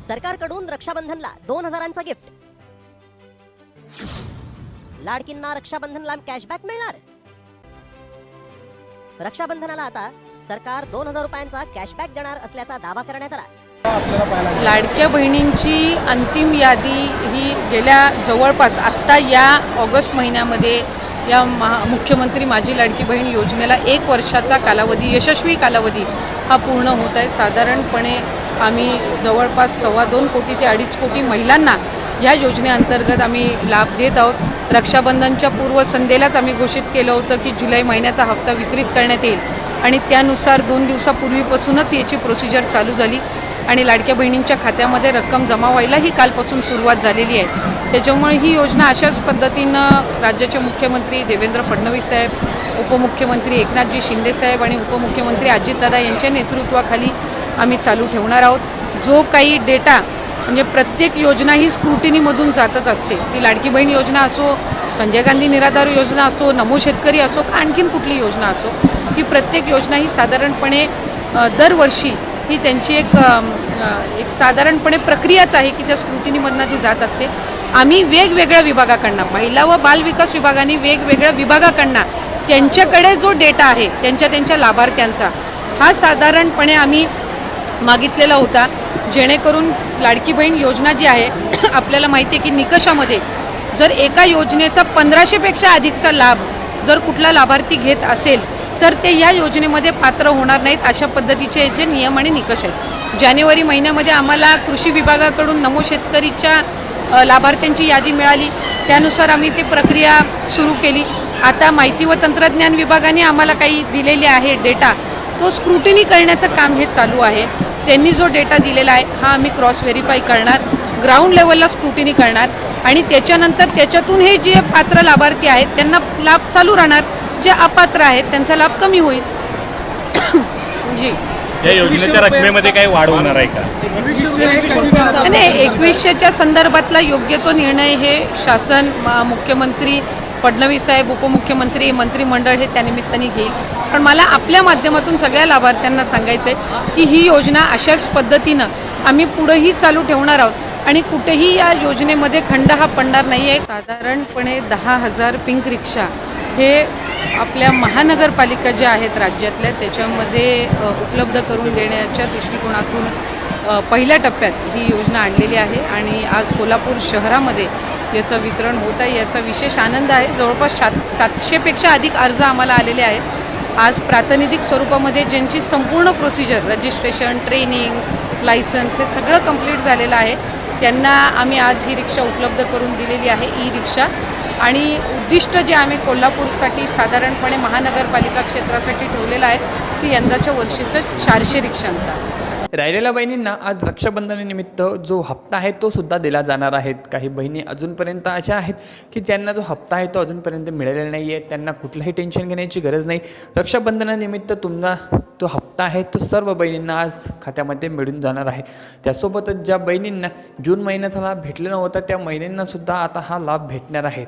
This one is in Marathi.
सरकारकडून रक्षाबंधनला 2000चा गिफ्ट. लाडकींना रक्षाबंधनला कॅशबॅक मिळणार. रक्षाबंधनाला आता सरकार 2000 रुपयांचा कॅशबॅक देणार असल्याचा दावा करण्यात आला. लाडक्या बहिणींची अंतिम यादी ही गेल्या जवळपास आत्ता या ऑगस्ट महिन्यामध्ये या मुख्यमंत्री माझी लाडकी बहीण योजनेला 1 वर्षाचा कालावधी, यशस्वी कालावधी हा पूर्ण होत आहे. साधारणपणे आम्ही जवळपास 2.25 कोटी ते 2.5 कोटी महिलांना या योजनेअंतर्गत आम्ही लाभ देत आहोत. रक्षाबंधनच्या पूर्वसंध्येलाच आम्ही घोषित केलं होतं की जुलै महिन्याचा हप्ता वितरित करण्यात येईल आणि त्यानुसार 2 दिवसापूर्वीपासूनच याची प्रोसिजर चालू झाली आणि लाडक्या बहिणींच्या खात्यामध्ये रक्कम जमा व्हायलाही कालपासून सुरुवात झालेली आहे. त्याच्यामुळे ही योजना अशाच पद्धतीनं राज्याचे मुख्यमंत्री देवेंद्र फडणवीस साहेब, उपमुख्यमंत्री एकनाथजी शिंदे साहेब आणि उपमुख्यमंत्री अजितदादा यांच्या नेतृत्वाखाली आम्ही चालू ठेवणार आहोत. जो काही डेटा म्हणजे प्रत्येक योजना ही स्क्रुटिनीमधून जातच असते. ती लाडकी बहीण योजना असो, संजय गांधी निराधार योजना असो, नमो शेतकरी असो, आणखीन कुठली योजना असो, ही प्रत्येक योजना ही साधारणपणे दरवर्षी ही त्यांची एक साधारणपणे प्रक्रियाच आहे की त्या स्क्रुटिनीमधनं ती जात असते. आम्ही वेगवेगळ्या विभागाकडनं, महिला व बालविकास विभागाने वेगवेगळ्या विभागाकडनं त्यांच्याकडे जो डेटा आहे त्यांच्या लाभार्थ्यांचा हा साधारणपणे आम्ही मागितलेला होता, जेणेकरून लाडकी बहीण योजना जी आहे आपल्याला माहिती आहे की निकषामध्ये जर एका योजनेचा 1500पेक्षा अधिकचा लाभ जर कुठला लाभार्थी घेत असेल तर ते या योजनेमध्ये पात्र होणार नाहीत. अशा पद्धतीचे जे नियम आणि निकष आहेत. जानेवारी महिन्यामध्ये आम्हाला कृषी विभागाकडून नमो शेतकरीच्या लाभार्थ्यांची यादी मिळाली. त्यानुसार आम्ही ती प्रक्रिया सुरू केली. आता माहिती व तंत्रज्ञान विभागाने आम्हाला काही दिलेले आहे डेटा, तो स्क्रुटिनी करण्याचं काम हे चालू आहे. त्यांनी जो डेटा दिलेला आहे हा आम्ही क्रॉस व्हेरीफाय करणार, ग्राउंड लेवलला स्क्रुटिनी करणार आणि त्याच्यानंतर त्याच्यातून हे जे पात्र लाभार्थी आहेत त्यांना लाभ चालू राहणार, जे अपात्र आहेत त्यांचा लाभ कमी होईल. जी, या योजनेच्या रकमेमध्ये काही वाढ होणार आहे का? नाही, 2100च्या संदर्भातला योग्य तो निर्णय हे शासन, मुख्यमंत्री फडणवीस साहेब, उपमुख्यमंत्री, मंत्रिमंडळ हे त्यानिमित्ताने घेईल. पण मला आपल्या माध्यमातून सगळ्या लाभार्थ्यांना सांगायचं आहे की ही योजना अशाच पद्धतीनं आम्ही पुढेही चालू ठेवणार आहोत आणि कुठेही या योजनेमध्ये खंड हा पडणार नाही आहे. साधारणपणे 10,000 पिंक रिक्षा हे आपल्या महानगरपालिका ज्या आहेत राज्यातल्या त्याच्यामध्ये उपलब्ध करून देण्याच्या दृष्टिकोनातून पहिल्या टप्प्यात ही योजना आणलेली आहे आणि आज कोल्हापूर शहरामध्ये याचं वितरण होत आहे. याचा विशेष आनंद आहे. जवळपास 700पेक्षा अधिक अर्ज आम्हाला आलेले आहेत. आज प्रातिनिधिक स्वरूपामध्ये ज्यांची संपूर्ण प्रोसिजर, रजिस्ट्रेशन, ट्रेनिंग, लायसन्स हे सगळं कंप्लीट झालेलं आहे त्यांना आम्ही आज ही रिक्षा उपलब्ध करून दिलेली आहे, ई रिक्षा. आणि उद्दिष्ट जे आम्ही कोल्हापूरसाठी साधारणपणे महानगरपालिका क्षेत्रासाठी ठेवलेलं आहे ती यंदाच्या वर्षीचं 400 रिक्षांचा. राहिलेल्या बहिणींना आज रक्षाबंधनानिमित्त जो हप्ता आहे तो सुद्धा दिला जाणार आहे. काही बहिणी अजूनपर्यंत अशा आहेत की ज्यांना जो हप्ता आहे तो अजूनपर्यंत मिळालेला नाही आहे. त्यांना कुठलंही टेन्शन घेण्याची गरज नाही. रक्षाबंधनानिमित्त तुमचा तो हप्ता आहे तो सर्व बहिणींना आज खात्यामध्ये मिळून जाणार आहे. त्यासोबतच ज्या बहिणींना जून महिन्याचा लाभ भेटलेला नव्हता त्या बहिणींनासुद्धा आता हा लाभ भेटणार आहे.